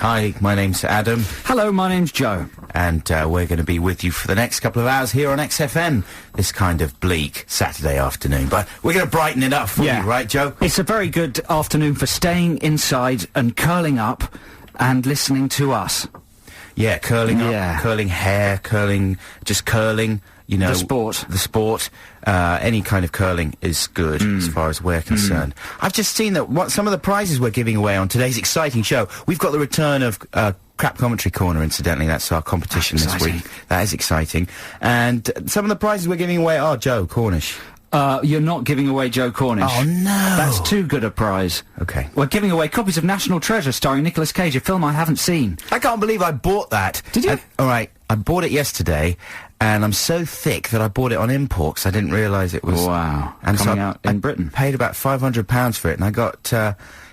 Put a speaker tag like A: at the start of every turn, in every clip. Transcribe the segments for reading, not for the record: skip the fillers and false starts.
A: Hi, my name's Adam.
B: Hello, my name's Joe.
A: And we're going to be with you for the next couple of hours here on XFM, this kind of bleak Saturday afternoon. But we're going to brighten it up for you, right, Joe?
B: It's a very good afternoon for staying inside and curling up and listening to us.
A: Yeah, curling up, curling hair, just curling, you know. The sport. Any kind of curling is good as far as we're concerned. I've just seen that some of the prizes we're giving away on today's exciting show. We've got the return of Crap Commentary Corner, incidentally. That's our competition this week. That is exciting. And some of the prizes we're giving away are Joe Cornish.
B: You're not giving away Joe Cornish.
A: Oh, no.
B: That's too good a prize.
A: Okay.
B: We're giving away copies of National Treasure starring Nicolas Cage, a film I haven't seen.
A: I can't believe I bought that.
B: Did you?
A: All right, I bought it yesterday, and I'm so thick that I bought it on import, 'cause I didn't realise it was...
B: Wow.
A: And
B: coming out in Britain.
A: Paid about £500 for it, and I got...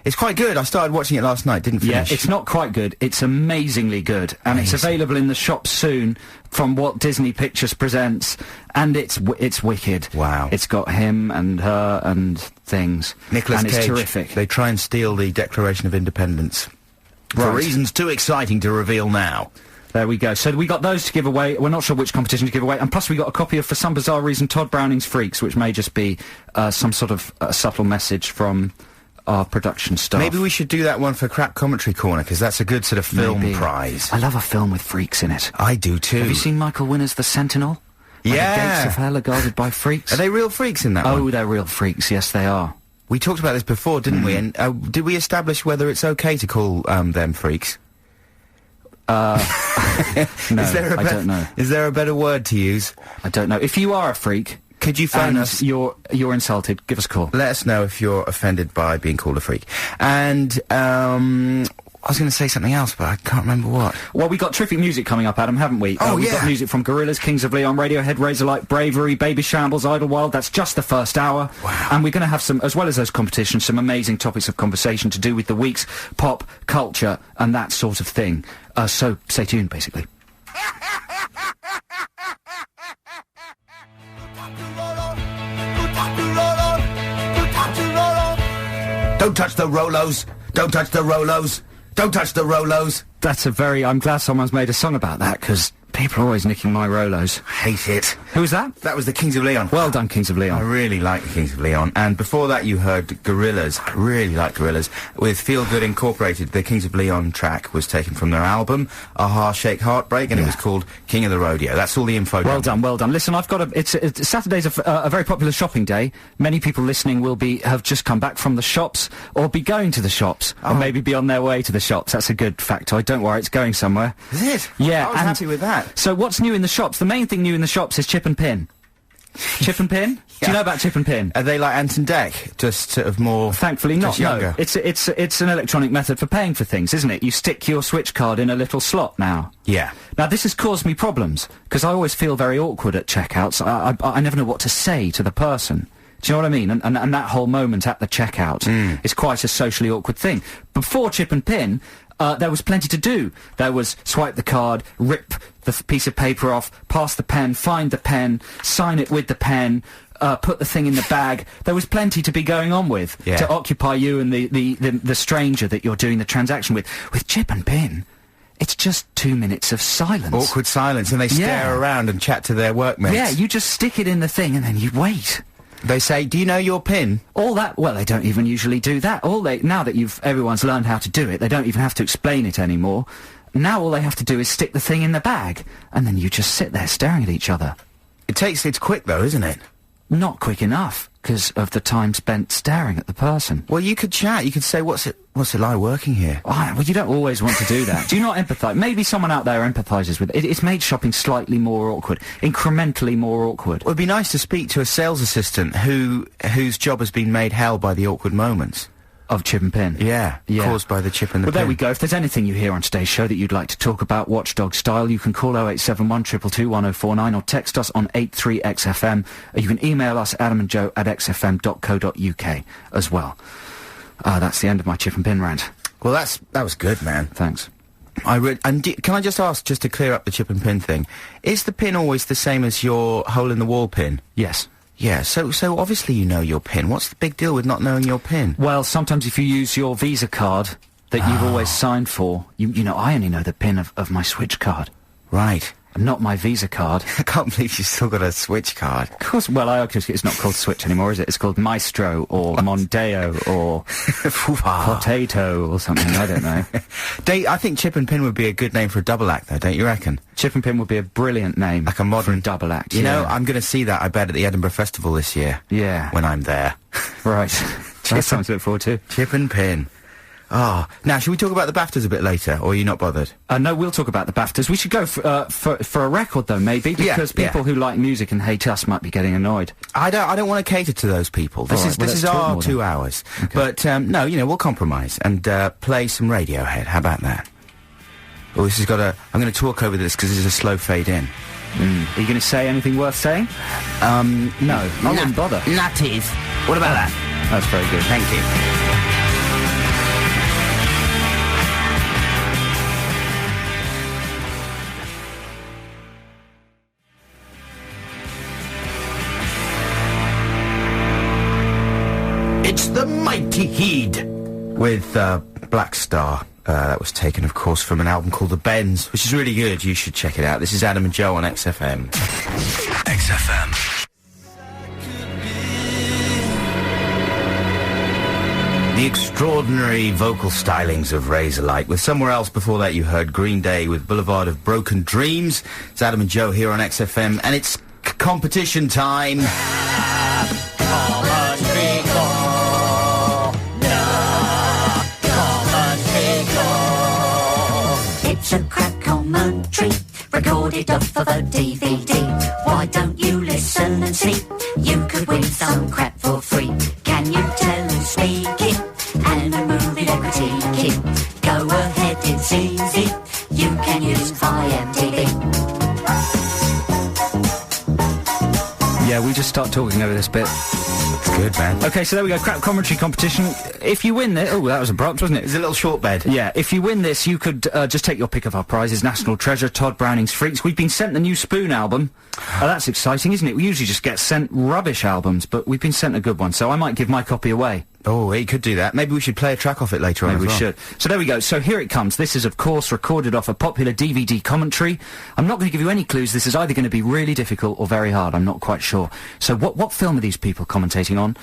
A: it's quite good. I started watching it last night, didn't finish.
B: Yeah, it's not quite good. It's amazingly good. And it's available in the shops soon from what Disney Pictures presents. And it's wicked.
A: Wow.
B: It's got him and her and things.
A: Nicolas Cage.
B: And it's terrific.
A: They try and steal the Declaration of Independence.
B: Right.
A: For reasons too exciting to reveal now.
B: There we go. So we got those to give away. We're not sure which competition to give away. And plus we got a copy of, for some bizarre reason, Todd Browning's Freaks, which may just be some sort of subtle message from... our production staff.
A: Maybe we should do that one for Crap Commentary Corner, because that's a good sort of film prize.
B: I love a film with freaks in it.
A: I do too.
B: Have you seen Michael Winner's The Sentinel?
A: Yeah.
B: Where the gates of hell are guarded by freaks.
A: Are they real freaks in that one?
B: Oh, they're real freaks. Yes, they are.
A: We talked about this before, didn't we? And did we establish whether it's okay to call them freaks?
B: No, I don't know.
A: Is there a better word to use?
B: I don't know. If you are a freak...
A: Could you phone us?
B: You're insulted. Give us a call.
A: Let us know if you're offended by being called a freak. And, I was going to say something else, but I can't remember what.
B: Well, we got terrific music coming up, Adam, haven't we?
A: Oh,
B: We've got music from Gorillaz, Kings of Leon, Radiohead, Razorlight, Bravery, Baby Shambles, Idlewild. That's just the first hour.
A: Wow.
B: And we're going to have some, as well as those competitions, some amazing topics of conversation to do with the week's pop culture and that sort of thing. So stay tuned, basically.
A: Don't touch the Rolos! Don't touch the Rolos! Don't touch the Rolos!
B: That's I'm glad someone's made a song about that, because people are always nicking my Rolos.
A: Hate it.
B: Who was that?
A: That was the Kings of Leon.
B: Well done, Kings of Leon.
A: I really like the Kings of Leon. And before that you heard Gorillaz. I really like Gorillaz. With Feel Good Incorporated, the Kings of Leon track was taken from their album, Aha Shake Heartbreak, and it was called King of the Rodeo. That's all the info.
B: Well done, well done. Listen, I've got Saturday's a very popular shopping day. Many people listening have just come back from the shops, or be going to the shops, or maybe be on their way to the shops. That's a good factoid. Don't worry, it's going somewhere.
A: Is it?
B: Yeah.
A: I was happy with that.
B: So what's new in the shops? The main thing new in the shops is chip and pin. Chip and pin? Do you know about chip and pin?
A: Are they like Ant and Dec? Just sort of more...
B: Thankfully not,
A: younger.
B: No. It's an electronic method for paying for things, isn't it? You stick your Switch card in a little slot now.
A: Yeah.
B: Now, this has caused me problems, because I always feel very awkward at checkouts. I never know what to say to the person. Do you know what I mean? And that whole moment at the checkout is quite a socially awkward thing. Before chip and pin, there was plenty to do. There was swipe the card, rip the piece of paper off, pass the pen, find the pen, sign it with the pen, put the thing in the bag. There was plenty to be going on with to occupy you and the stranger that you're doing the transaction with. With chip and pin, it's just 2 minutes of silence.
A: Awkward silence, and they stare around and chat to their workmates.
B: Yeah, you just stick it in the thing and then you wait.
A: They say, do you know your PIN?
B: All that, well, they don't even usually do that. Now that everyone's learned how to do it, they don't even have to explain it anymore. Now all they have to do is stick the thing in the bag, and then you just sit there staring at each other.
A: It's quick though, isn't it?
B: Not quick enough, because of the time spent staring at the person.
A: Well, you could chat, you could say, what's it like working here?
B: Well, you don't always want to do that. Do you not empathise? Maybe someone out there empathises with it. It's made shopping slightly more awkward, incrementally more awkward.
A: Well, it'd be nice to speak to a sales assistant whose job has been made hell by the awkward moments.
B: Of chip and pin?
A: Yeah, caused by the chip and the pin.
B: Well, there we go. If there's anything you hear on today's show that you'd like to talk about watchdog style, you can call 0871 222 1049 or text us on 83XFM. You can email us, adamandjoe@xfm.co.uk as well. That's the end of my chip and pin rant.
A: Well, that was good, man.
B: Thanks.
A: Can I just ask, just to clear up the chip and pin thing, is the pin always the same as your hole-in-the-wall pin?
B: Yes.
A: Yeah, so obviously you know your PIN. What's the big deal with not knowing your PIN?
B: Well, sometimes if you use your Visa card, that you've always signed for. You know, I only know the PIN of my Switch card.
A: Right.
B: Not my Visa card.
A: I can't believe you've still got a Switch card.
B: Of course, well, it's not called Switch anymore, is it? It's called Maestro, or Mondeo, or Potato, or something, I don't know.
A: I think Chip and Pin would be a good name for a double act, though, don't you reckon?
B: Chip and Pin would be a brilliant name.
A: Like a modern
B: double act,
A: You know, I'm going to see that, I bet, at the Edinburgh Festival this year.
B: Yeah.
A: When I'm there.
B: Right. That's something to look forward to.
A: Chip and Pin. Oh, now, should we talk about the BAFTAs a bit later, or are you not bothered?
B: No, we'll talk about the BAFTAs. We should go for a record, though, maybe, because people who like music and hate us might be getting annoyed.
A: I don't want to cater to those people. This is our 2 hours. Okay. But, no, you know, we'll compromise and, play some Radiohead. How about that? Well, this has got I'm going to talk over this because this is a slow fade in.
B: Are you going to say anything worth saying? No. I wouldn't bother.
A: Nutties. What about that?
B: That's very good.
A: Thank you. It's the Mighty Heed with Black Star. That was taken, of course, from an album called The Bends, which is really good. You should check it out. This is Adam and Joe on XFM. XFM. The extraordinary vocal stylings of Razorlight. With Somewhere Else before that, you heard Green Day with Boulevard of Broken Dreams. It's Adam and Joe here on XFM, and it's competition time.
C: It's a crack commentary, recorded off of a DVD. Why don't you listen and see? You could win some crap for free. Can you tell who's speaking? And a movie equity kit. Go ahead, it's easy. You can use IMDb.
B: Yeah, we just start talking over this bit.
A: It's good, man.
B: Okay, so there we go, crap commentary competition. If you win this... Oh, that was abrupt, wasn't it?
A: It's a little short bed.
B: Yeah, if you win this, you could just take your pick of our prizes. National Treasure, Todd Browning's Freaks. We've been sent the new Spoon album. That's exciting, isn't it? We usually just get sent rubbish albums, but we've been sent a good one, so I might give my copy away.
A: Oh, you could do that. Maybe we should play a track off it later on.
B: Maybe
A: we
B: should. So there we go. So here it comes. This is, of course, recorded off a popular DVD commentary. I'm not going to give you any clues. This is either going to be really difficult or very hard. I'm not quite sure. So what film are these people commentating on?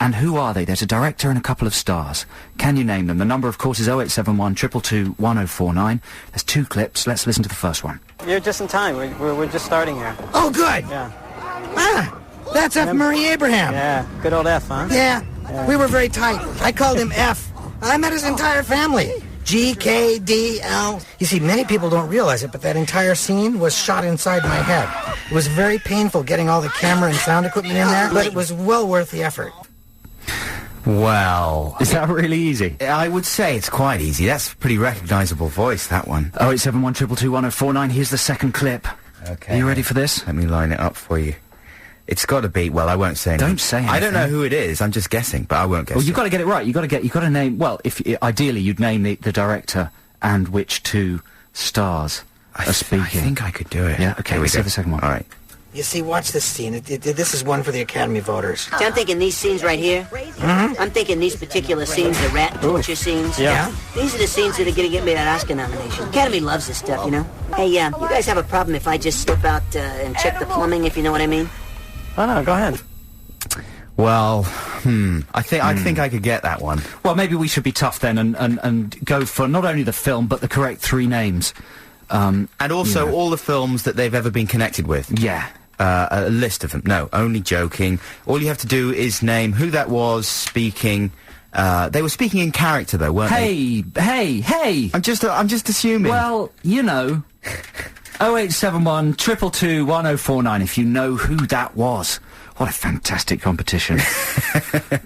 B: And who are they? There's a director and a couple of stars. Can you name them? The number, of course, is 0871 222 1049. There's 2 clips. Let's listen to the first one.
D: You're just in time. We're just starting here.
E: Oh, good.
D: Yeah.
E: Ah, that's F. Murray Abraham.
D: Yeah, good old F, huh?
E: Yeah, we were very tight. I called him F. I met his entire family. G, K, D, L. You see, many people don't realize it, but that entire scene was shot inside my head. It was very painful getting all the camera and sound equipment in there, but it was well worth the effort.
A: Well...
B: Is that really easy?
A: I would say it's quite easy. That's a pretty recognisable voice, that one.
B: 0871 222 1049. Here's the second clip.
A: Okay.
B: Are you ready for this?
A: Let me line it up for you. It's got to be... Well, I won't say anything.
B: Don't say anything.
A: I don't know who it is. I'm just guessing, but I won't guess.
B: Well, you've got to get it right. You've got to name... Well, ideally, you'd name the director and which 2 stars are speaking.
A: I think I could do it.
B: Yeah, okay, let's see the second one.
A: All right.
E: You see, watch this scene. This is one for the Academy voters.
F: See, I'm thinking these scenes right here. I'm thinking these particular scenes, the rat torture scenes.
E: Yeah.
F: These are the scenes that are going to get me that Oscar nomination. Academy loves this stuff, you know. Hey, you guys have a problem if I just slip out and check the plumbing, if you know what I mean?
D: Oh, no, go ahead.
A: Well, I think I could get that one.
B: Well, maybe we should be tough then and go for not only the film, but the correct 3 names.
A: And also all the films that they've ever been connected with.
B: Yeah.
A: A list of them. No, only joking. All you have to do is name who that was speaking. They were speaking in character, though, weren't they?
B: Hey!
A: I'm just assuming.
B: Well, you know, 0871 222 1049. If you know who that was. What a fantastic competition!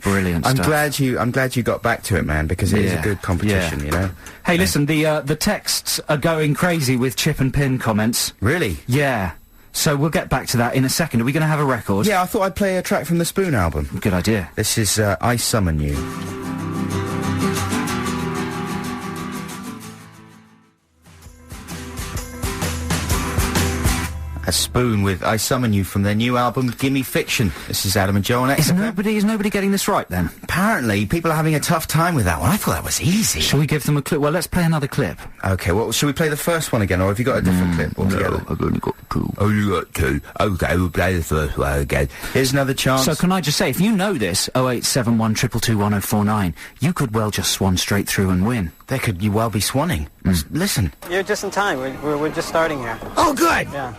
B: Brilliant stuff.
A: I'm glad you got back to it, man, because it is a good competition, you know.
B: Hey, listen, the texts are going crazy with Chip and Pin comments.
A: Really?
B: Yeah. So we'll get back to that in a second. Are we going to have a record?
A: Yeah, I thought I'd play a track from the Spoon album.
B: Good idea.
A: This is I Summon You. A Spoon with I Summon You from their new album, Gimme Fiction. This is Adam and Joe on XFM.
B: Is nobody getting this right, then?
A: Apparently, people are having a tough time with that one. I thought that was easy.
B: Shall we give them a clip? Well, let's play another clip.
A: Okay, well, shall we play the first one again, or have you got a different clip altogether?
B: No, I've only got two.
A: Only got two. Okay, we'll play the first one again. Here's another chance.
B: So can I just say, if you know this, 0871 222 1049, you could well just swan straight through and win.
A: There could you well be swanning. Listen.
D: You're just in time. We're just starting here.
E: Oh, good.
D: Yeah.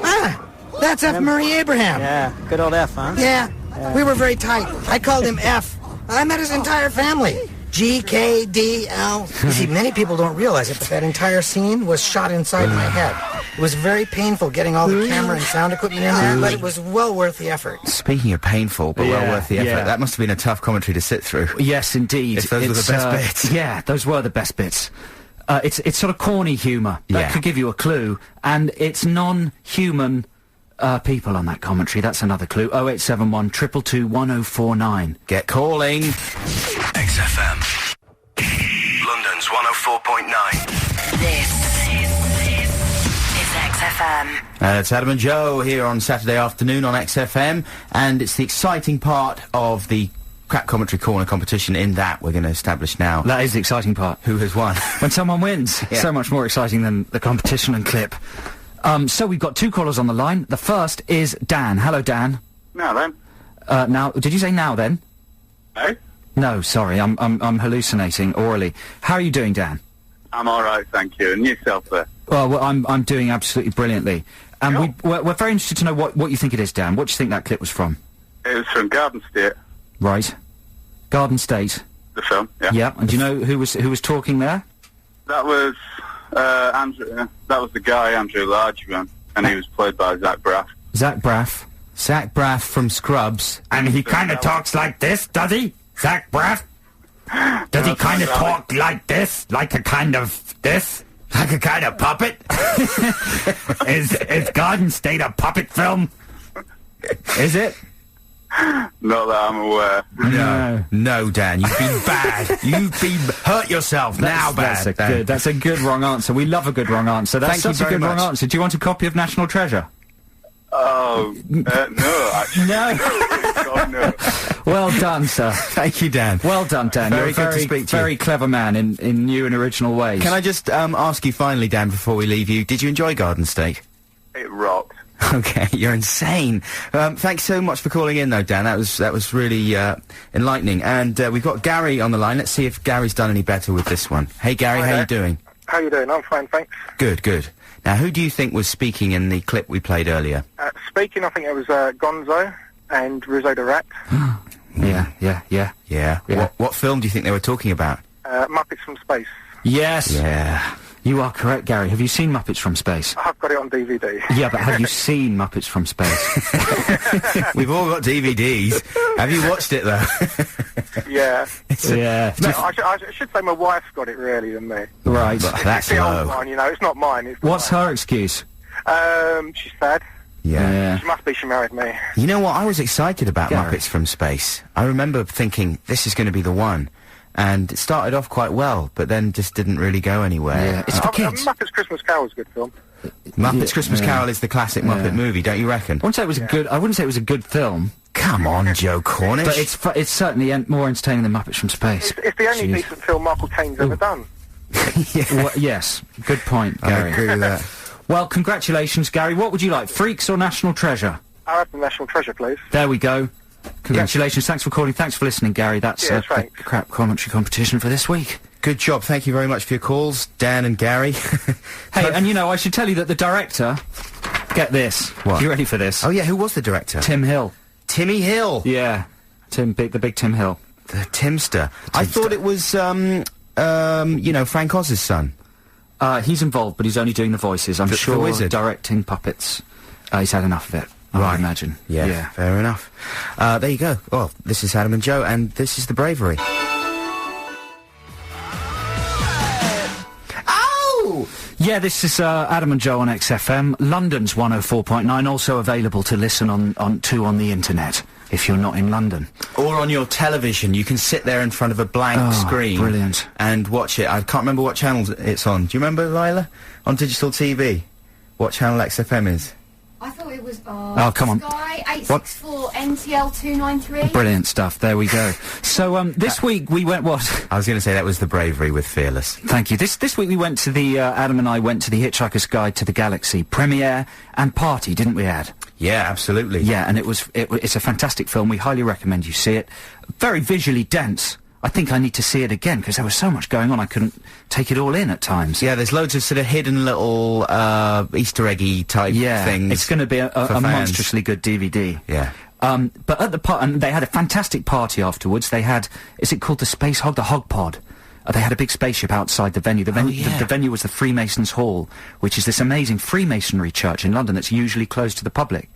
E: Ah, that's F. Murray Abraham.
D: Yeah. Good old F, huh?
E: Yeah, we were very tight. I called him F. I met his entire family. GKDL. You see, many people don't realize it, but that entire scene was shot inside my head. It was very painful getting all the camera and sound equipment in there, but it was well worth the effort.
A: Speaking of painful, but well worth the effort,
B: yeah.
A: that must have been a tough commentary to sit through.
B: Yes, indeed.
A: If those were the best bits.
B: Yeah, those were the best bits. It's sort of corny humour. That could give you a clue. And it's non-human people on that commentary. That's another clue. 0871 222 1049.
A: Get calling.
G: XFM. London's 104.9.
C: This is XFM.
A: It's Adam and Joe here on Saturday afternoon on XFM, and it's the exciting part of the Crap Commentary Corner competition in that we're going to establish now.
B: That is the exciting part.
A: Who has won?
B: When someone wins.
A: Yeah.
B: So much more exciting than the competition and clip. So we've got two callers on the line. The first is Dan. Hello, Dan.
H: Now then.
B: Now, did you say now then?
H: No?
B: No, sorry, I'm hallucinating orally. How are you doing, Dan?
H: I'm alright, thank you. And yourself there?
B: Well, I'm doing absolutely brilliantly. And we're very interested to know what you think it is, Dan. What do you think that clip was from?
H: It was from Garden State.
B: Right. Garden State.
H: The film, yeah.
B: Yeah, and do you know who was talking there?
H: That was, Andrew, that was the guy, Andrew Largeman, and he was played by Zach Braff.
B: Zach Braff.
A: Zach Braff from Scrubs.
B: And he kind of talks like this, does he? Zach Braff? Does he kind of talk like this? Like a kind of this? Like a kind of puppet? Is Garden State a puppet film? Is it?
H: Not that I'm aware.
A: No, Dan, you've been bad. You've been hurt yourself.
B: That's a good wrong answer. We love a good wrong answer. That's such a good wrong answer. Do you want a copy of National Treasure?
H: Oh, no, actually.
B: No.
H: God, no.
B: Well done, sir.
A: Thank you, Dan.
B: Well done, Dan.
A: Very
B: You're a
A: good to speak to you.
B: very clever man in new and original ways.
A: Can I just ask you finally, Dan, before we leave you, did you enjoy Garden State?
H: It rocked.
A: Okay, you're insane. Thanks so much for calling in, though, Dan. That was really enlightening. And we've got Gary on the line. Let's see if Gary's done any better with this one. Hey, Gary, how you doing?
I: How you doing? I'm fine, thanks.
A: Good, good. Now, who do you think was speaking in the clip we played earlier?
I: Speaking, I think it was Gonzo and Rizzo the Rat.
A: Yeah. What film do you think they were talking about?
I: Muppets from Space.
B: Yes.
A: Yeah.
B: You are correct, Gary. Have you seen Muppets from Space?
I: I've got it on DVD.
B: Yeah, but have you seen Muppets from Space?
A: We've all got DVDs. Have you watched it, though?
I: Yeah.
B: Yeah.
I: No, I should say my wife's got it, really, than me.
B: Right.
A: That's
I: It's the old
A: low.
I: one, you know. It's not mine. It's
B: What's her excuse?
I: She's sad.
A: Yeah.
I: She must be. She married me.
A: You know what? I was excited about
B: Gary.
A: Muppets from Space. I remember thinking, this is going to be the one. And it started off quite well, but then just didn't really go anywhere.
B: Yeah, it's for kids.
I: Muppets Christmas Carol is a good film.
A: Muppets Christmas Carol is the classic Muppet movie, don't you reckon?
B: I wouldn't say it was a good film,
A: Come on, Joe Cornish.
B: but it's certainly more entertaining than Muppets from Space.
I: It's the only decent film Michael Caine's ever done.
B: Well, yes, good point, Gary.
A: I agree with that.
B: Well, congratulations, Gary. What would you like, Freaks or National Treasure?
I: I'll have the National Treasure, please.
B: There we go. Congratulations. Thanks for calling. Thanks for listening, Gary. That's
I: Yeah,
B: the
I: thanks.
B: crap commentary competition for this week.
A: Good job. Thank you very much for your calls, Dan and Gary.
B: Hey, and you know, I should tell you that the director... Get this.
A: What?
B: You ready for this?
A: Oh, yeah, who was the director?
B: Tim Hill.
A: Timmy Hill.
B: Yeah. The big Tim Hill.
A: The Timster. I thought it was, you know, Frank Oz's son.
B: He's involved, but he's only doing the voices. I'm
A: The
B: sure
A: wizard.
B: directing puppets. He's had enough of it, I would imagine.
A: Yeah, fair enough. There you go. Well, this is Adam and Joe, and this is The Bravery. Oh!
B: Yeah, this is Adam and Joe on XFM, London's 104.9, also available to listen on the internet, if you're not in London.
A: Or on your television. You can sit there in front of a blank screen.
B: Brilliant.
A: And watch it. I can't remember what channel it's on. Do you remember, Lila? On digital TV? What channel XFM is?
J: was
B: come on.
J: Sky 864 NTL 293.
B: Brilliant stuff. There we go. So this week we went what?
A: I was going to say that was The Bravery with Fearless.
B: Thank you. This week we went to the Adam and I went to the Hitchhiker's Guide to the Galaxy premiere and party, didn't we, Ad?
A: Yeah, absolutely.
B: Yeah, and it's a fantastic film. We highly recommend you see it. Very visually dense. I think I need to see it again because there was so much going on I couldn't take it all in at times.
A: Yeah, there's loads of sort of hidden little Easter eggy type things.
B: It's going to be a monstrously good DVD.
A: Yeah.
B: But at the and they had a fantastic party afterwards. They had, is it called the Space Hog? The Hog Pod. They had a big spaceship outside the venue. The venue was the Freemasons' Hall, which is this amazing Freemasonry church in London that's usually closed to the public.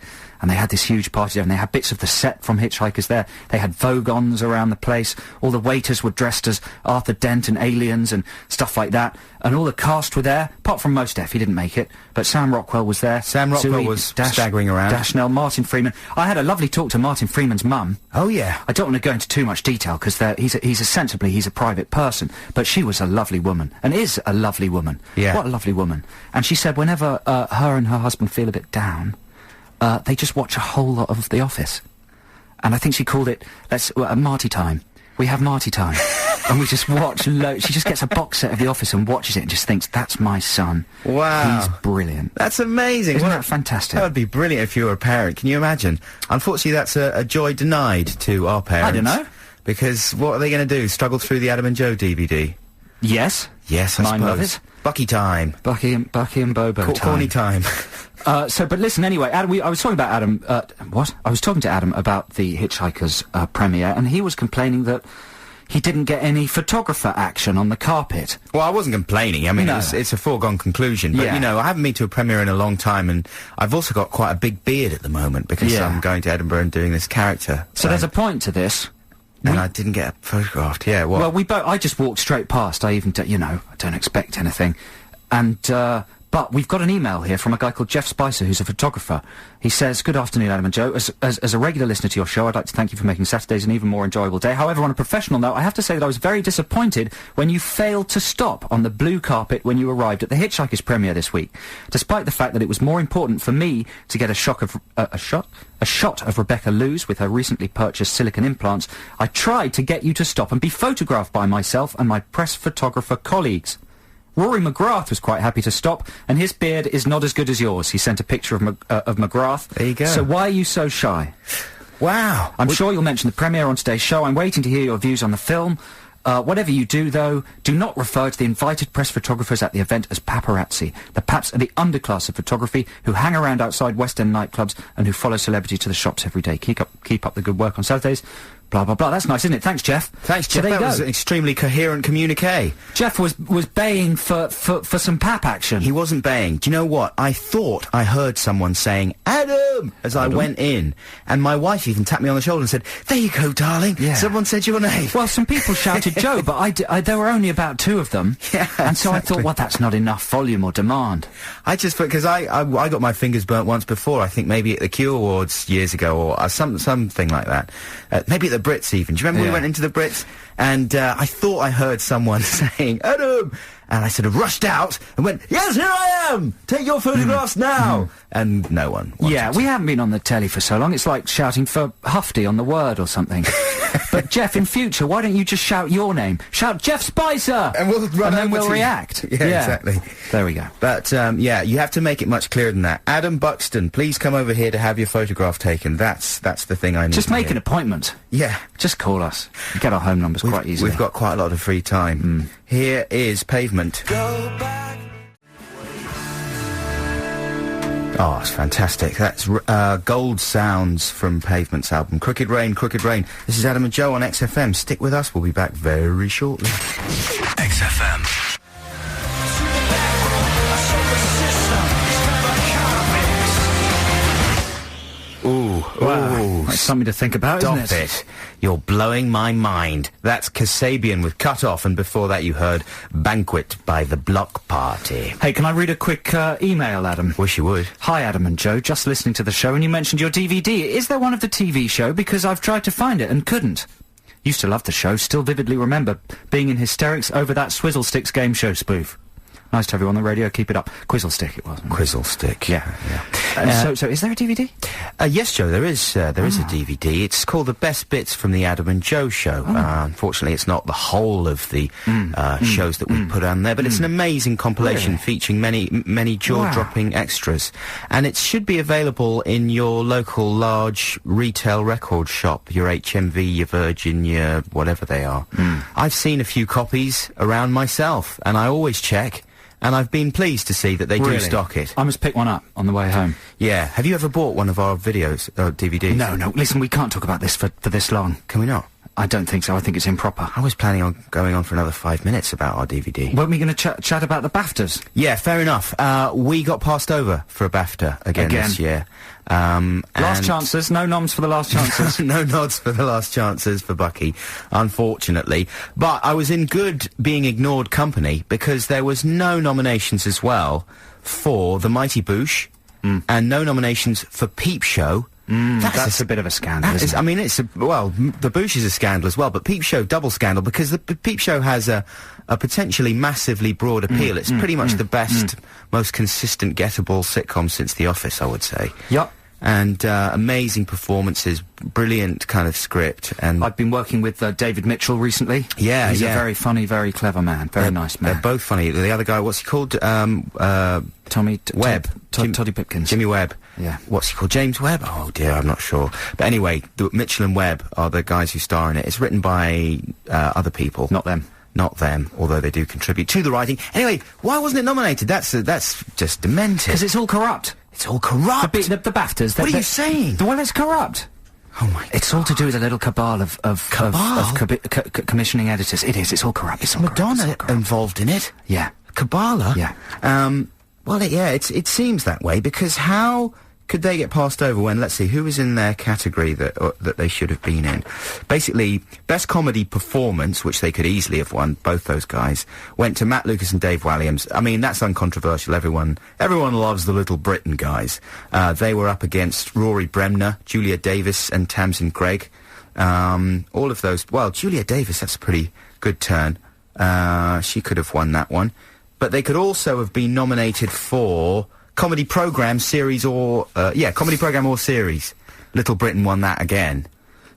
B: And they had this huge party there, and they had bits of the set from Hitchhikers there. They had Vogons around the place. All the waiters were dressed as Arthur Dent and aliens and stuff like that. And all the cast were there, apart from Mos Def, he didn't make it. But Sam Rockwell was there.
A: Sam Rockwell was staggering around.
B: Dashnell, Martin Freeman. I had a lovely talk to Martin Freeman's mum.
A: Oh, yeah.
B: I don't want to go into too much detail, because he's a private person. But she was a lovely woman, and is a lovely woman.
A: Yeah.
B: What a lovely woman. And she said whenever her and her husband feel a bit down, they just watch a whole lot of The Office. And I think she called it, Marty time. We have Marty time. And we just watch she just gets a box set of The Office and watches it and just thinks, that's my son.
A: Wow.
B: He's brilliant.
A: That's amazing.
B: Isn't that fantastic?
A: That would be brilliant if you were a parent. Can you imagine? Unfortunately, that's a joy denied to our parents.
B: I don't know.
A: Because what are they going to do? Struggle through the Adam and Joe DVD?
B: Yes.
A: Yes, I
B: Mine
A: suppose.
B: love it.
A: Bucky time.
B: Bucky and Bobo time.
A: Corny time.
B: But listen, anyway, Adam, I was talking about Adam, I was talking to Adam about the Hitchhiker's premiere, and he was complaining that he didn't get any photographer action on the carpet.
A: Well, I wasn't complaining. I mean, it's a foregone conclusion. But, you know, I haven't been to a premiere in a long time, and I've also got quite a big beard at the moment, because I'm going to Edinburgh and doing this character.
B: So there's a point to this.
A: And I didn't get photographed. Yeah, what?
B: Well, I just walked straight past. I even, I don't expect anything. And, but we've got an email here from a guy called Jeff Spicer, who's a photographer. He says, good afternoon, Adam and Joe. As a regular listener to your show, I'd like to thank you for making Saturdays an even more enjoyable day. However, on a professional note, I have to say that I was very disappointed when you failed to stop on the blue carpet when you arrived at the Hitchhiker's premiere this week. Despite the fact that it was more important for me to get a shot of Rebecca Lewis with her recently purchased silicone implants, I tried to get you to stop and be photographed by myself and my press photographer colleagues. Rory McGrath was quite happy to stop, and his beard is not as good as yours. He sent a picture of McGrath.
A: There you go.
B: So why are you so shy?
A: Wow.
B: I'm sure you'll mention the premiere on today's show. I'm waiting to hear your views on the film. Whatever you do, though, do not refer to the invited press photographers at the event as paparazzi. The paps are the underclass of photography who hang around outside West End nightclubs and who follow celebrities to the shops every day. Keep up the good work on Saturdays. Blah, blah, blah. That's nice, isn't it? Thanks, Jeff.
A: Thanks, Jeff. That was an extremely coherent communique.
B: Jeff was baying for some pap action.
A: He wasn't baying. Do you know what? I thought I heard someone saying, Adam, as I went in. And my wife even tapped me on the shoulder and said, there you go, darling. Yeah. Someone said your name.
B: Well, some people shouted Joe, but there were only about 2 of them.
A: Yeah,
B: and so I thought, well, that's not enough volume or demand.
A: I just, because I got my fingers burnt once before, I think maybe at the Q Awards years ago, or something like that. Maybe at the Brits even. Do you remember we went into the Brits? And I thought I heard someone saying, Adam! And I sort of rushed out and went, yes, here I am! Take your photographs now! And no one wanted
B: to. We haven't been on the telly for so long. It's like shouting for Hufty on the Word or something. But, Jeff, in future, why don't you just shout your name? Shout Jeff Spicer!
A: And we'll run
B: and then we'll react.
A: Yeah, exactly.
B: There we go.
A: But, you have to make it much clearer than that. Adam Buxton, please come over here to have your photograph taken. That's the thing I need.
B: Just make an appointment.
A: Yeah.
B: Just call us. Get our home numbers quite easily.
A: We've got quite a lot of free time. Here is Pavement.
G: Go back.
A: Oh, it's fantastic. That's Gold Sounds from Pavement's album, Crooked Rain, Crooked Rain. This is Adam and Joe on XFM. Stick with us. We'll be back very shortly.
G: XFM.
A: Ooh,
B: wow. That's something to think about, isn't it?
A: Stop it. You're blowing my mind. That's Kasabian with Cut Off, and before that you heard Banquet by The Block Party.
B: Hey, can I read a quick email, Adam?
A: Wish you would.
B: Hi, Adam and Joe. Just listening to the show, and you mentioned your DVD. Is there one of the TV show? Because I've tried to find it and couldn't. Used to love the show. Still vividly remember being in hysterics over that Swizzle Sticks game show spoof. Nice to have you on the radio. Keep it up. Quizzle Stick, it was.
A: Quizzle Stick.
B: Yeah. So is there a DVD?
A: Yes, Joe, there is a DVD. It's called The Best Bits from the Adam and Joe Show. Unfortunately, it's not the whole of the shows that we put on there, but it's an amazing compilation featuring many jaw-dropping extras. And it should be available in your local large retail record shop, your HMV, your Virgin, your whatever they are. I've seen a few copies around myself, and I always check. And I've been pleased to see that they do stock it.
B: I must pick one up on the way home.
A: Yeah. Have you ever bought one of our videos, DVDs?
B: No. Listen, we can't talk about this for this long.
A: Can we not?
B: I don't think so. I think it's improper.
A: I was planning on going on for another 5 minutes about our DVD.
B: Weren't we going to chat about the BAFTAs?
A: Yeah, fair enough. We got passed over for a BAFTA again. This year.
B: Last chances, no noms for the last chances.
A: No nods for the last chances for Bucky, unfortunately. But I was in good being ignored company because there was no nominations as well for The Mighty Boosh and no nominations for Peep Show.
B: That's a bit of a scandal, isn't it?
A: I mean, the Boosh is a scandal as well, but Peep Show, double scandal, because the Peep Show has a potentially massively broad appeal. It's pretty much the best, most consistent, gettable sitcom since The Office, I would say.
B: Yep.
A: And amazing performances, brilliant kind of script, and
B: I've been working with David Mitchell recently.
A: Yeah,
B: he's a very funny, very clever man, very nice man.
A: They're both funny. The other guy, what's he called?
B: Tommy
A: Webb,
B: Toddy Pipkins,
A: Jimmy Webb.
B: Yeah.
A: What's he called? James Webb? Oh dear, I'm not sure. But anyway, Mitchell and Webb are the guys who star in it. It's written by other people,
B: not them.
A: Not them, although they do contribute to the writing. Anyway, why wasn't it nominated? That's just demented.
B: Because it's all corrupt.
A: It's all corrupt.
B: The BAFTAs.
A: What are you saying?
B: Well, it's corrupt.
A: Oh my!
B: It's all to do with a little cabal of commissioning editors. It is. It's all corrupt. It's all
A: Madonna involved in it.
B: Yeah.
A: Kabbalah.
B: Yeah.
A: Well, it seems that way, because how could they get passed over when, let's see, who was in their category that they should have been in? Basically, Best Comedy Performance, which they could easily have won, both those guys, went to Matt Lucas and Dave Walliams. I mean, that's uncontroversial. Everyone loves the Little Britain guys. They were up against Rory Bremner, Julia Davis, and Tamsin Gregg. All of those. Well, Julia Davis, that's a pretty good turn. She could have won that one. But they could also have been nominated for Comedy Programme Series or... Comedy Programme or Series. Little Britain won that again.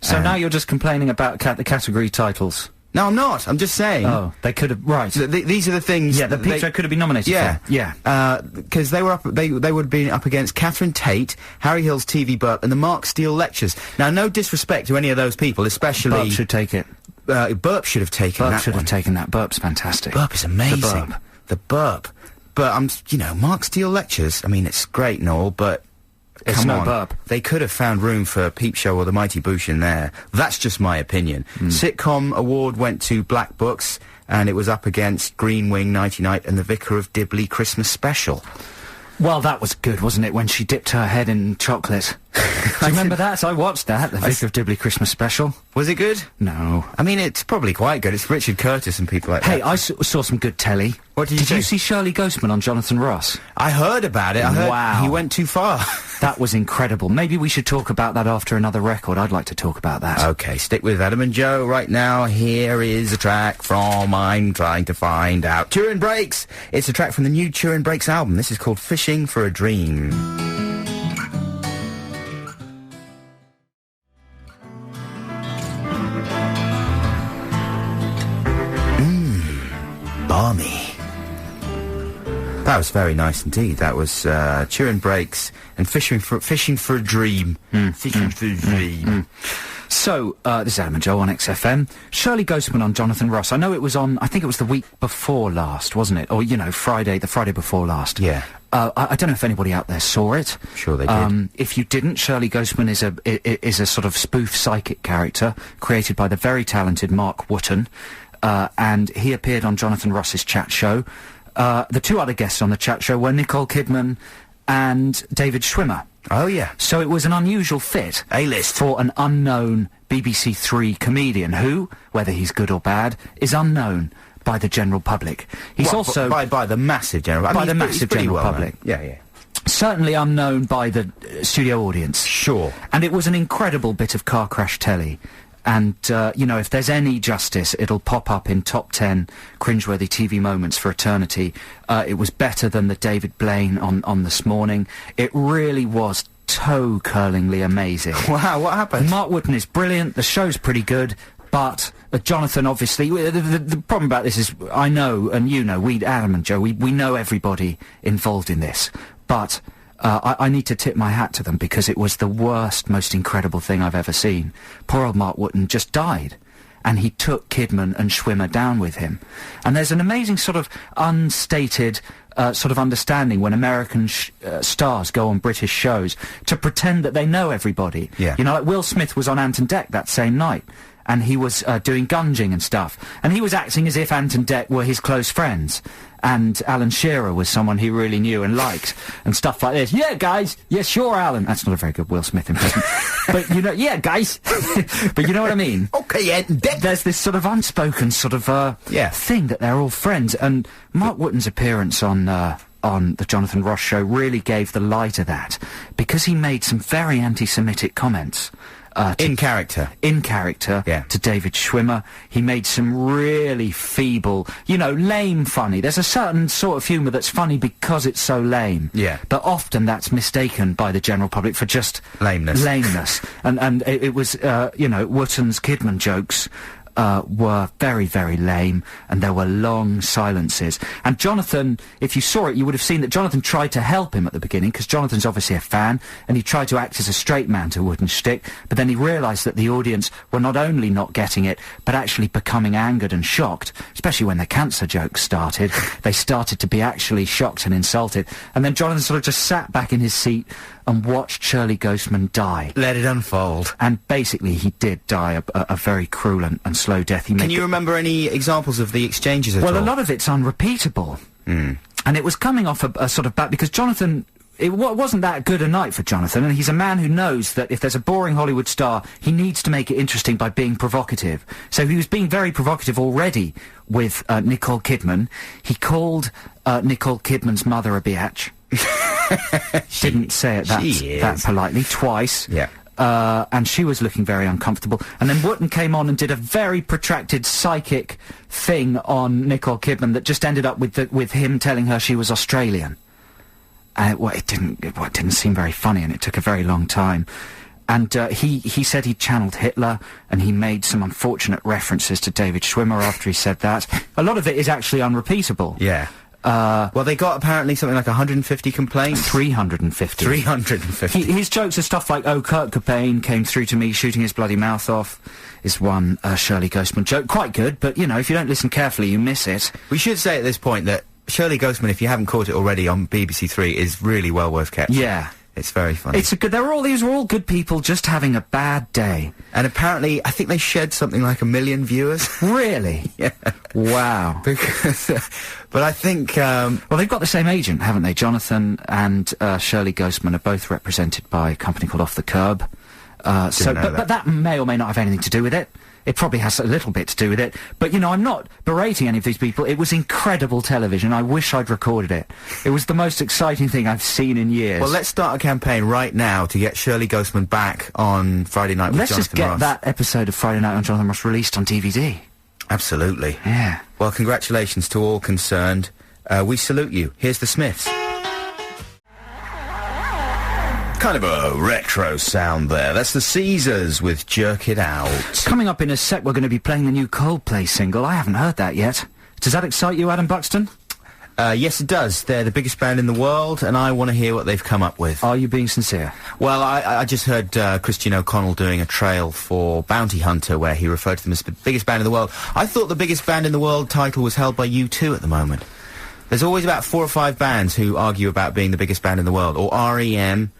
B: So now you're just complaining about the category titles?
A: No, I'm not. I'm just saying...
B: Oh, they could have... Right.
A: These are the things...
B: Yeah, the Peep Show could have been nominated for.
A: Yeah. Because they were up... They would have been up against Catherine Tate, Harry Hill's TV Burp, and the Mark Steele Lectures. Now, no disrespect to any of those people, especially...
B: Burp should take it.
A: Burp should have taken that
B: Burp should have taken that. Burp's fantastic.
A: Burp is amazing. The Burp. But, Mark Steele Lectures, I mean, it's great and all, but...
B: It's
A: come
B: no
A: on.
B: Burp.
A: They could have found room for Peep Show or The Mighty Boosh in there. That's just my opinion. Sitcom award went to Black Books, and it was up against Green Wing, Nighty Night, and The Vicar of Dibley Christmas Special.
B: Well, that was good, wasn't it, when she dipped her head in chocolate? Do you remember that? I watched that, The Vicar of Dibley Christmas Special.
A: Was it good?
B: No.
A: I mean, it's probably quite good. It's Richard Curtis and people like that.
B: Hey, I saw some good telly.
A: What did you
B: Did you see Shirley Ghostman on Jonathan Ross?
A: I heard about it. I heard he went too far.
B: That was incredible. Maybe we should talk about that after another record. I'd like to talk about that.
A: Okay, stick with Adam and Joe right now. Here is a track from I'm Trying to Find Out. Turin Breaks. It's a track from the new Turin Breaks album. This is called Fishing for a Dream. Balmy. That was very nice indeed. That was Turin Breaks and Fishing for a Dream. Fishing for a Dream.
B: So, this is Adam and Joe on XFM. Shirley Ghostman on Jonathan Ross. I know it was on, I think it was the week before last, wasn't it? Or, the Friday before last.
A: Yeah.
B: I don't know if anybody out there saw it.
A: Sure they did.
B: If you didn't, Shirley Ghostman is a sort of spoof psychic character created by the very talented Mark Wotton. And he appeared on Jonathan Ross's chat show. The two other guests on the chat show were Nicole Kidman and David Schwimmer.
A: Oh, yeah.
B: So it was an unusual fit.
A: A-list.
B: For an unknown BBC Three comedian who, whether he's good or bad, is unknown by the general public. He's also...
A: By the massive general...
B: By the massive general public.
A: Yeah.
B: Certainly unknown by the studio audience.
A: Sure.
B: And it was an incredible bit of car crash telly. And, you know, if there's any justice, it'll pop up in top 10 cringeworthy TV moments for eternity. It was better than the David Blaine on This Morning. It really was toe-curlingly amazing.
A: Wow, what happened?
B: Mark Wootton is brilliant, the show's pretty good, but Jonathan, obviously, the problem about this is, I know, and you know, Adam and Joe, we know everybody involved in this, but I need to tip my hat to them, because it was the worst, most incredible thing I've ever seen. Poor old Mark Wootton just died, and he took Kidman and Schwimmer down with him. And there's an amazing sort of unstated sort of understanding when American stars go on British shows to pretend that they know everybody.
A: Yeah.
B: You know, like Will Smith was on Ant and Dec that same night, and he was doing gunging and stuff, and he was acting as if Ant and Dec were his close friends, and Alan Shearer was someone he really knew and liked, and stuff like this. Yeah, guys! Yeah, sure, Alan! That's not a very good Will Smith impression. But, you know, yeah, guys! But you know what I mean?
A: Okay, Ant and Dec!
B: There's this sort of unspoken sort of, thing that they're all friends, and Mark Wootton's appearance on the Jonathan Ross show really gave the lie to that, because he made some very anti-Semitic comments.
A: In character,
B: yeah. To David Schwimmer. He made some really feeble, you know, lame funny. There's a certain sort of humour that's funny because it's so lame.
A: Yeah.
B: But often that's mistaken by the general public for just lameness. And it was, you know, Wootton's Kidman jokes were very, very lame, and there were long silences. And Jonathan, if you saw it, you would have seen that Jonathan tried to help him at the beginning, because Jonathan's obviously a fan, and he tried to act as a straight man to Wootton's shtick, but then he realised that the audience were not only not getting it, but actually becoming angered and shocked, especially when the cancer jokes started. They started to be actually shocked and insulted, and then Jonathan sort of just sat back in his seat and watched Shirley Ghostman die.
A: Let it unfold.
B: And basically he did die a very cruel and slow death.
A: Can you remember any examples of the exchanges at all?
B: Well, a lot of it's unrepeatable. And it was coming off a sort of bad, because Jonathan, it wasn't that good a night for Jonathan, and he's a man who knows that if there's a boring Hollywood star, he needs to make it interesting by being provocative. So he was being very provocative already with Nicole Kidman. He called Nicole Kidman's mother a biatch. Didn't say it that politely, twice.
A: Yeah.
B: And she was looking very uncomfortable. And then Wootton came on and did a very protracted psychic thing on Nicole Kidman that just ended up with him telling her she was Australian. And it didn't seem very funny, and it took a very long time. And he said he channeled Hitler, and he made some unfortunate references to David Schwimmer after he said that. A lot of it is actually unrepeatable.
A: Yeah. Well, they got apparently something like 150 complaints.
B: 350.
A: 350.
B: His jokes are stuff like, oh, Kurt Cobain came through to me shooting his bloody mouth off, is one Shirley Ghostman joke. Quite good, but, you know, if you don't listen carefully, you miss it.
A: We should say at this point that Shirley Ghostman, if you haven't caught it already on BBC Three, is really well worth catching.
B: Yeah.
A: It's very funny.
B: It's a good. These were all good people just having a bad day.
A: And apparently, I think they shed something like 1 million viewers.
B: Really?
A: Yeah.
B: Wow.
A: Because, but I think,
B: well, they've got the same agent, haven't they? Jonathan and Shirley Ghostman are both represented by a company called Off the Curb. But that may or may not have anything to do with it. It probably has a little bit to do with it. But, you know, I'm not berating any of these people. It was incredible television. I wish I'd recorded it. It was the most exciting thing I've seen in years.
A: Well, let's start a campaign right now to get Shirley Ghostman back on Friday Night with Jonathan Ross.
B: Let's just get that episode of Friday Night on Jonathan Ross released on DVD.
A: Absolutely.
B: Yeah.
A: Well, congratulations to all concerned. We salute you. Here's the Smiths. Kind of a retro sound there. That's the Caesars with Jerk It Out.
B: Coming up in a sec, we're going to be playing the new Coldplay single. I haven't heard that yet. Does that excite you, Adam Buxton?
A: Yes, it does. They're the biggest band in the world, and I want to hear what they've come up with.
B: Are you being sincere?
A: Well, I just heard Christian O'Connell doing a trail for Bounty Hunter, where he referred to them as the biggest band in the world. I thought the biggest band in the world title was held by U2 at the moment. There's always about 4 or 5 bands who argue about being the biggest band in the world, or R.E.M.,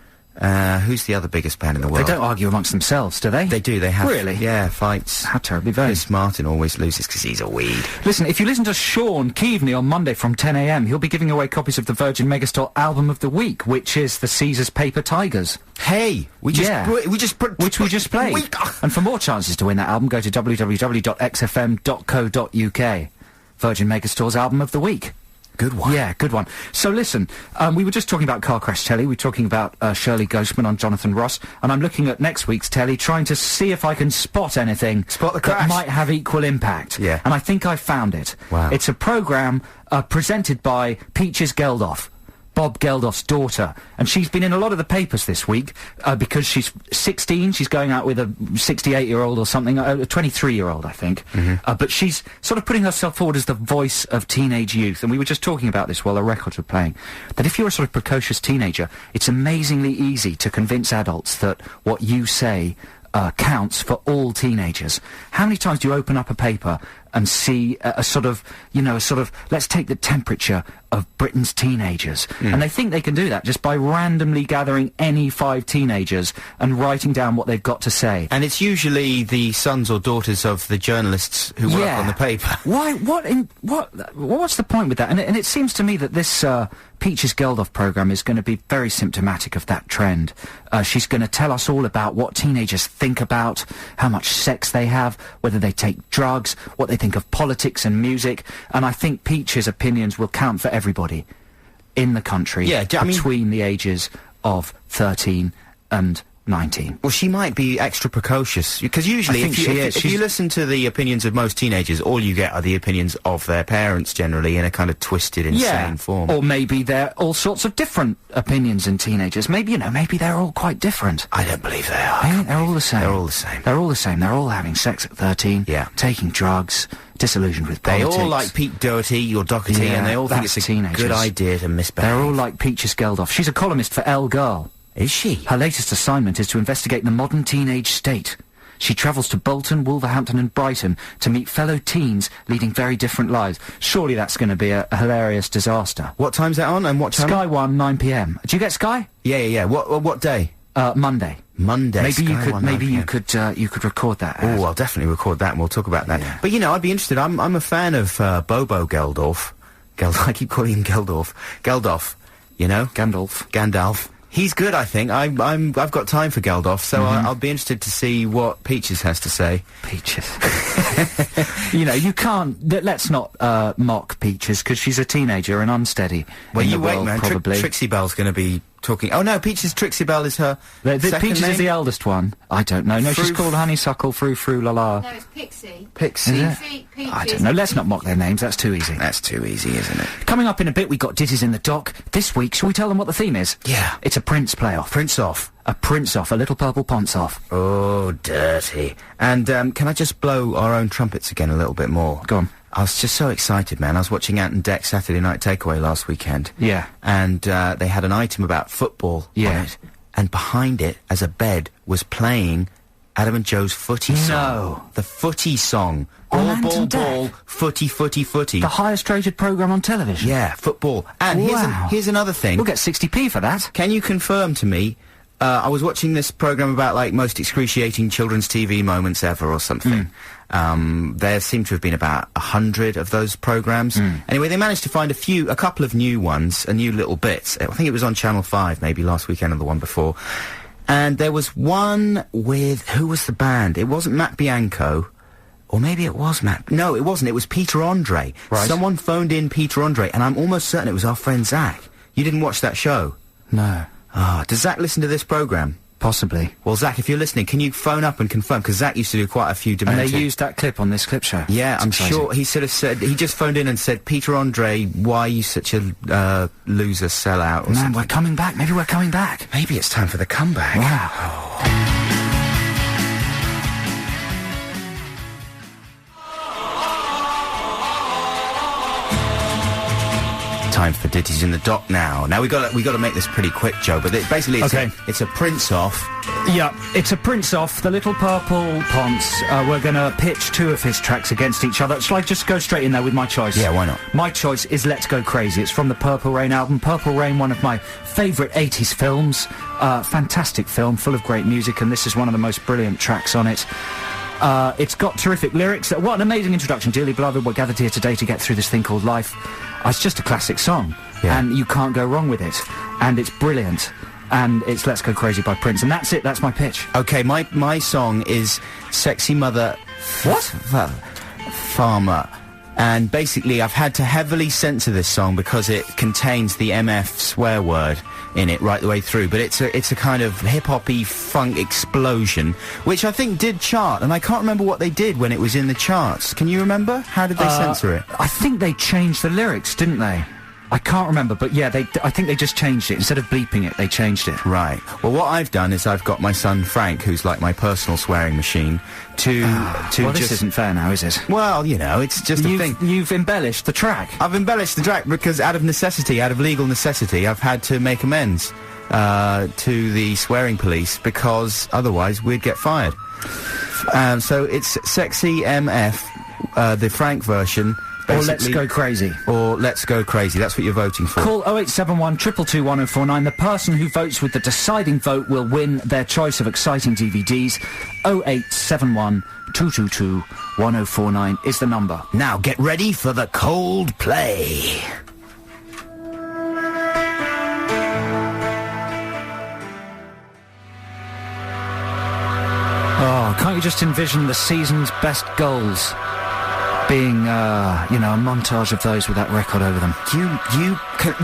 A: who's the other biggest band in the world?
B: They don't argue amongst themselves, do they?
A: They do, they have...
B: Really?
A: Yeah, fights.
B: How terribly vain.
A: Chris Martin always loses because he's a weed.
B: Listen, if you listen to Sean Keaveney on Monday from 10 a.m, he'll be giving away copies of the Virgin Megastore Album of the Week, which is the Caesars Paper Tigers.
A: Hey! Which we just played.
B: And for more chances to win that album, go to www.xfm.co.uk. Virgin Megastore's Album of the Week.
A: Good one.
B: Yeah, good one. So listen, we were just talking about car crash telly. We were talking about Shirley Ghostman on Jonathan Ross, and I'm looking at next week's telly, trying to see if I can spot anything that might have equal impact.
A: Yeah.
B: And I think I found it.
A: Wow.
B: It's a programme presented by Peaches Geldof, Bob Geldof's daughter, and she's been in a lot of the papers this week because she's 16. She's going out with a 68-year-old or something, a 23-year-old, I think. But she's sort of putting herself forward as the voice of teenage youth. And we were just talking about this while the records were playing, that if you're a sort of precocious teenager, it's amazingly easy to convince adults that what you say counts for all teenagers. How many times do you open up a paper and see a sort of, let's take the temperature of Britain's teenagers. And they think they can do that just by randomly gathering any 5 teenagers and writing down what they've got to say.
A: And it's usually the sons or daughters of the journalists who work on the paper.
B: Why? What's the point with that? And it seems to me that this Peaches Geldof programme is going to be very symptomatic of that trend. She's going to tell us all about what teenagers think about, how much sex they have, whether they take drugs, what they think of politics and music, and I think Peach's opinions will count for everybody in the country between the ages of 13 and 19.
A: Well, she might be extra precocious, because usually if you listen to the opinions of most teenagers, all you get are the opinions of their parents, generally, in a kind of twisted, insane form.
B: Or maybe they're all sorts of different opinions in teenagers. Maybe, maybe they're all quite different.
A: I don't believe they are.
B: I think they're all the same.
A: They're all the same.
B: They're all the same. They're all having sex at 13, taking drugs, disillusioned with politics.
A: They all like Pete Doherty or Doherty, and they all think it's a good idea to misbehave.
B: They're all like Peaches Geldof. She's a columnist for Elle Girl.
A: Is she?
B: Her latest assignment is to investigate the modern teenage state. She travels to Bolton, Wolverhampton and Brighton to meet fellow teens leading very different lives. Surely that's going to be a hilarious disaster.
A: What time's that on, and what channel?
B: Sky 1, 9 p.m. Do you get Sky?
A: Yeah. What day?
B: Monday.
A: Monday.
B: Maybe you could record that.
A: Oh, I'll definitely record that, and we'll talk about that. Yeah. But I'd be interested. I'm a fan of Bobo Geldof. I keep calling him Geldof. Geldof. Gandalf. He's good, I think. I've got time for Geldof, so I'll be interested to see what Peaches has to say.
B: Peaches. You can't. Let's not mock Peaches, because she's a teenager and unsteady.
A: Well,
B: you
A: wait, man.
B: Probably.
A: Trixie Bell's going to be talking. Oh no, Trixie Bell is her.
B: Peaches
A: name?
B: is the eldest one. I don't know. No, she's called Honeysuckle, Frou la la.
J: No, it's Pixie.
A: Pixie.
J: Peaches.
B: I don't know. Let's not mock their names. That's too easy.
A: That's too easy, isn't it?
B: Coming up in a bit, we got Ditties in the Dock. This week, shall we tell them what the theme is?
A: Yeah.
B: It's a Prince playoff.
A: Prince off.
B: A Prince off. A little purple ponce off.
A: Oh, dirty. And can I just blow our own trumpets again a little bit more?
B: Go on.
A: I was just so excited, man. I was watching Ant and Dec's Saturday Night Takeaway last weekend.
B: Yeah.
A: And they had an item about football on it. And behind it, as a bed, was playing Adam and Joe's Footy song.
B: No.
A: The Footy song. Ball, footy.
B: The highest rated programme on television.
A: Yeah, football. And here's another thing.
B: We'll get 60p for that.
A: Can you confirm to me, I was watching this programme about, most excruciating children's TV moments ever or something. There seem to have been about 100 of those programmes. Anyway, they managed to find a couple of new ones, new little bits. I think it was on Channel 5 maybe last weekend or the one before. And there was one with, who was the band? It wasn't Matt Bianco. Or maybe it was Matt. No, it wasn't. It was Peter Andre.
B: Right.
A: Someone phoned in Peter Andre, and I'm almost certain it was our friend Zach. You didn't watch that show?
B: No.
A: Does Zach listen to this programme?
B: Possibly.
A: Well, Zach, if you're listening, can you phone up and confirm? Because Zach used to do quite a few demented...
B: And they used that clip on this clip show.
A: Yeah, I'm sure. He sort of said... He just phoned in and said, Peter Andre, why are you such a loser sellout? Or
B: Man,
A: something.
B: we're coming back. Maybe we're coming back.
A: Maybe it's time for the comeback.
B: Wow.
A: Oh. Time for Ditties in the Dock now. Now we got to make this pretty quick, Joe. But basically, it's a Prince off.
B: Yeah, it's a Prince off. The Little Purple Ponce. We're going to pitch 2 of his tracks against each other. Shall I just go straight in there with my choice?
A: Yeah, why not?
B: My choice is Let's Go Crazy. It's from the Purple Rain album. Purple Rain, one of my favourite 80s films. Fantastic film, full of great music, and this is one of the most brilliant tracks on it. It's got terrific lyrics. What an amazing introduction. Dearly beloved, we're gathered here today to get through this thing called life. It's just a classic song, and you can't go wrong with it. And it's brilliant. And it's Let's Go Crazy by Prince. And that's it. That's my pitch.
A: Okay, my song is Sexy Mother...
B: What?
A: Farmer. And basically, I've had to heavily censor this song because it contains the MF swear word in it right the way through. But it's a kind of hip-hop-y funk explosion, which I think did chart. And I can't remember what they did when it was in the charts. Can you remember? How did they censor it?
B: I think they changed the lyrics, didn't they? I can't remember, but yeah, I think they just changed it. Instead of bleeping it, they changed it.
A: Right. Well, what I've done is I've got my son Frank, who's like my personal swearing machine,
B: well, this isn't fair now, is it?
A: Well, you know, it's just a thing.
B: You've embellished the track.
A: I've embellished the track because out of necessity, out of legal necessity, I've had to make amends to the swearing police because otherwise we'd get fired. So it's Sexy MF, the Frank version.
B: Or Let's Go Crazy.
A: Or Let's Go Crazy. That's what you're voting for.
B: Call 0871 222 1049. The person who votes with the deciding vote will win their choice of exciting DVDs. 0871 222 1049 is the number.
A: Now get ready for the cold play.
B: Oh, can't you just envision the season's best goals being, you know, a montage of those with that record over them?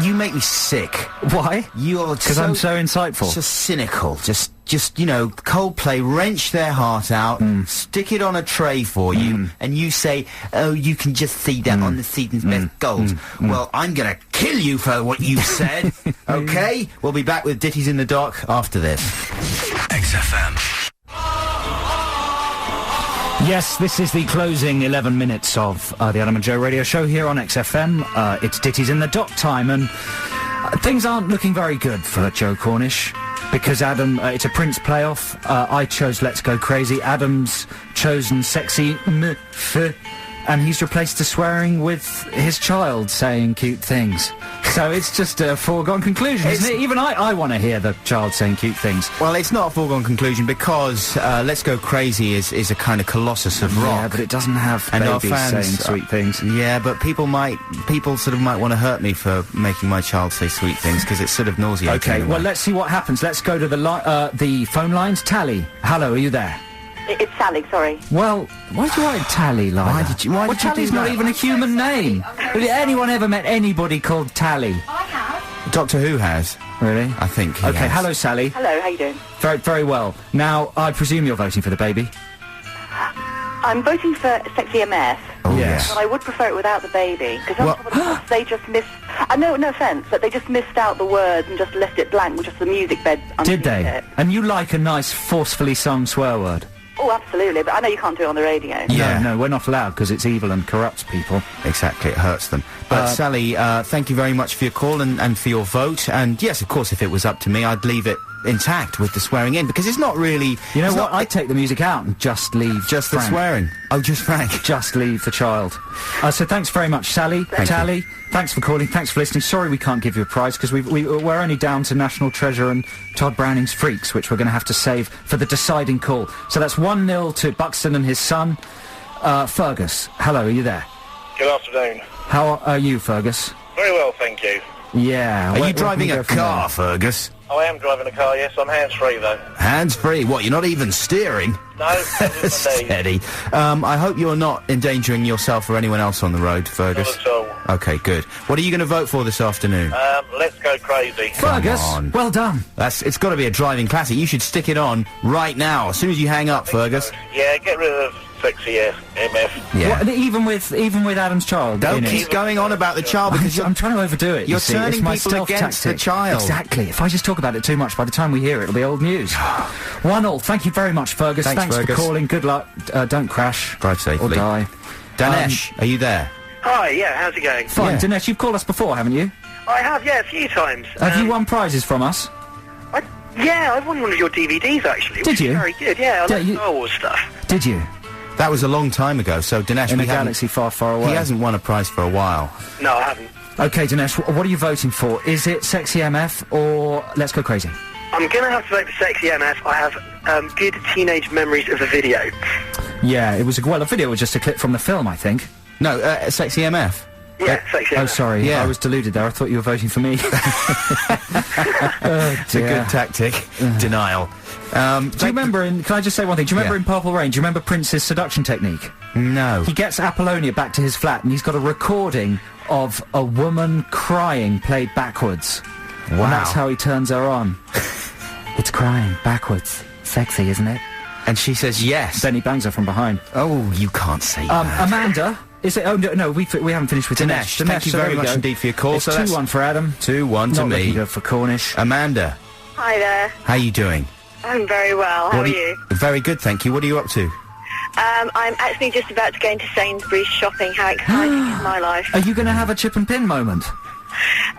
A: You make me sick.
B: Why?
A: You're
B: because I'm so insightful.
A: Just cynical. Just you know, Coldplay wrench their heart out, stick it on a tray for you, and you say, oh, you can just see that on the season's best goals. Well, I'm gonna kill you for what you said. Okay? We'll be back with Ditties in the Dock after this.
G: XFM.
B: Yes, this is the closing 11 minutes of the Adam and Joe radio show here on XFM. It's Ditties in the Dock time, and things aren't looking very good for Joe Cornish, because Adam, it's a Prince playoff. I chose Let's Go Crazy. Adam's chosen Sexy MF, and he's replaced the swearing with his child saying cute things. So it's just a foregone conclusion, isn't it? Even I want to hear the child saying cute things.
A: Well, it's not a foregone conclusion because Let's Go Crazy is a kind of colossus of rock.
B: Yeah, but it doesn't have
A: and
B: babies
A: our fans
B: saying sweet things.
A: Yeah, but people sort of might want to hurt me for making my child say sweet things because it's sort of nauseating.
B: Okay, well, let's see what happens. Let's go to the phone lines. Tally, hello, are you there?
K: It's Sally, sorry.
B: Well, why did you write Tally like
A: Why
B: that?
A: did you
B: Tally's
A: do
B: not
A: that?
B: even a human name. Have anyone ever met anybody called Tally?
J: I have.
A: Doctor Who has.
B: Really?
A: I think he
B: Okay,
A: has.
B: hello, Sally.
K: Hello, how you doing?
B: Very, very well. Now, I presume you're voting for the baby?
K: I'm voting for Sexy MF.
A: Oh,
B: Yes.
K: But I would prefer it without the baby, because they just missed... no offence, but they just missed out the words and just left it blank with just the music bed underneath
B: Did they?
K: it.
B: And you like a nice, forcefully sung swear word?
K: Oh, absolutely, but I know you can't do it on the radio.
A: Yeah.
B: No, we're not allowed because it's evil and corrupts people.
A: Exactly, it hurts them. But Sally, thank you very much for your call and for your vote. And yes, of course, if it was up to me, I'd leave it intact with the swearing in, because it's not really...
B: You know what? I'd take the music out and just leave
A: Just
B: Frank.
A: the swearing. Oh, just Frank.
B: Just leave the child. So thanks very much, Sally. Tally, thanks for calling, thanks for listening. Sorry we can't give you a prize, because we're only down to National Treasure and Todd Browning's Freaks, which we're going to have to save for the deciding call. So that's 1-0 to Buxton and his son. Fergus, hello, are you there?
L: Good afternoon.
B: How are you, Fergus?
L: Very well, thank you.
B: Yeah.
A: Are you driving a car, Fergus?
L: I am driving a car, yes. I'm hands-free, though.
A: Hands-free? What, you're not even steering?
L: No,
A: Steady. I hope you're not endangering yourself or anyone else on the road, Fergus.
L: Not at all.
A: Okay, good. What are you going to vote for this afternoon?
L: Let's Go Crazy.
B: Fergus,
A: on.
B: well done.
A: It's got to be a driving classic. You should stick it on right now, as soon as you hang up, Fergus.
L: Yeah, get rid of Sexy MF.
A: Yeah.
B: What, even with Adam's child?
A: Don't
B: in
A: keep
B: it?
A: going on about the child, because
B: I'm trying to overdo it.
A: you're
B: you see.
A: turning
B: It's my
A: people
B: stealth
A: against
B: tactic.
A: the child.
B: Exactly. If I just talk about it too much, by the time we hear it, it'll be old news. 1-1. Thank you very much, Fergus.
A: Thanks, Fergus.
B: for calling. Good luck. Don't crash.
A: Drive safely.
B: Or die.
A: Danesh, are you there?
L: Hi, yeah, how's it going?
B: Fine.
A: Yeah.
B: Dinesh, you've called us before, haven't you?
L: I have, yeah, a few times.
B: Have you won prizes from us?
L: Yeah, I won one of your DVDs, actually.
B: Did
L: which is
B: you?
L: Very good, yeah. I like
B: you-
L: Star Wars stuff.
B: Did you?
A: That was a long time ago, so Dinesh...
B: In
A: we
B: a
A: haven't-
B: galaxy far, far away.
A: He hasn't won a prize for a while.
L: No, I haven't.
B: Okay, Dinesh, what are you voting for? Is it Sexy MF or Let's Go Crazy?
L: I'm going to have to vote for Sexy MF. I have good teenage memories of the video.
B: Yeah, it was a video was just a clip from the film, I think.
A: No, Sexy MF.
L: Yeah, Sexy MF.
B: Oh, sorry.
A: Yeah.
B: I was deluded there. I thought you were voting for me.
A: It's a good tactic. Denial.
B: Do you remember can I just say one thing? Do you remember in Purple Rain, do you remember Prince's seduction technique?
A: No.
B: He gets Apollonia back to his flat, and he's got a recording of a woman crying played backwards.
A: Wow.
B: And that's how he turns her on. It's crying backwards. Sexy, isn't it?
A: And she says yes.
B: Then he bangs her from behind.
A: Oh, you can't say that.
B: Amanda, is it? Oh, no, we haven't finished with Dinesh.
A: Thank you very much indeed for your call.
B: It's 2-1 for Adam.
A: 2-1 to
B: Not
A: me.
B: looking good for Cornish.
A: Amanda.
M: Hi there.
A: How you doing?
M: I'm very well. How are you?
A: Very good, thank you. What are you up to?
M: I'm actually just about to go into Sainsbury's shopping. How exciting is my life?
B: Are you going to have a chip and pin moment?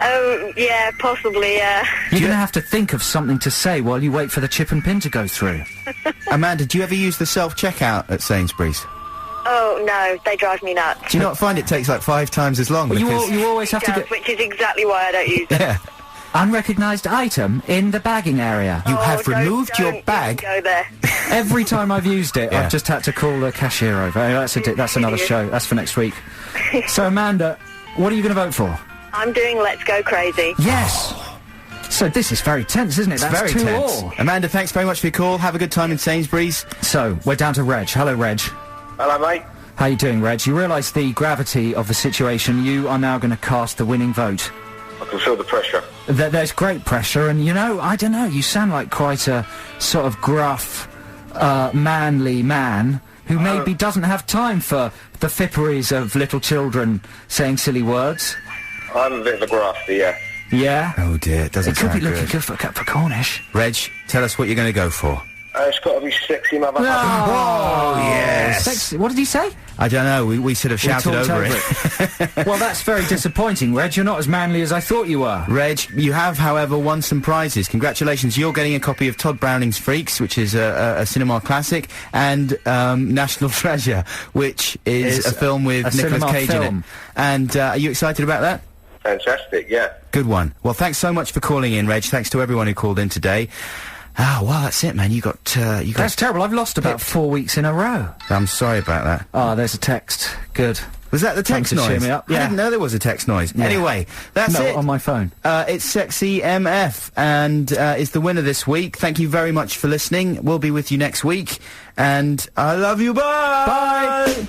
M: Oh, yeah, possibly, yeah.
B: You're going to have to think of something to say while you wait for the chip and pin to go through.
A: Amanda, do you ever use the self-checkout at Sainsbury's?
M: Oh, no, they drive me nuts.
A: Do you not find it takes like 5 times as long?
B: Well,
A: because
B: you always have to get...
M: Which is exactly why I don't use it.
A: Yeah.
B: Unrecognised item in the bagging area.
A: You have removed your bag.
M: Go there.
B: Every time I've used it, I've just had to call the cashier over. That's another show. That's for next week. So, Amanda, what are you going to vote for?
M: I'm doing Let's Go Crazy.
B: Yes! So this is very tense, isn't it?
A: It's very tense. Amanda, thanks very much for your call. Have a good time in Sainsbury's.
B: So, we're down to Reg. Hello, Reg.
I: Hello, mate.
B: How you doing, Reg? You realise the gravity of the situation. You are now going to cast the winning vote.
I: I can feel the pressure.
B: There's great pressure, and, you know, I don't know, you sound like quite a sort of gruff, manly man who maybe doesn't have time for the fipperies of little children saying silly words.
I: I'm a bit of a grafter, yeah.
B: Yeah?
A: Oh, dear, it doesn't sound good.
B: It could be looking good for Cornish.
A: Reg, tell us what you're going to go for.
I: It's got to be sexy, motherfucker.
A: Oh, yes.
B: Sexy. What did he say?
A: I don't know. We sort of shouted over it.
B: Well, that's very disappointing, Reg. You're not as manly as I thought you were.
A: Reg, you have, however, won some prizes. Congratulations. You're getting a copy of Todd Browning's Freaks, which is a cinema classic, and National Treasure, which is a film with Nicolas Cage in it. And are you excited about that?
I: Fantastic, yeah.
A: Good one. Well, thanks so much for calling in, Reg. Thanks to everyone who called in today. Oh, well, that's it, man. You got...
B: That's terrible. I've lost about 4 weeks in a row.
A: I'm sorry about that.
B: Oh, there's a text. Good.
A: Was that the text noise?
B: Cheer me up. Yeah.
A: I didn't know there was a text noise. Yeah. Anyway, that's it.
B: On my phone.
A: It's Sexy MF, and is the winner this week. Thank you very much for listening. We'll be with you next week, and I love you. Bye!
B: Bye!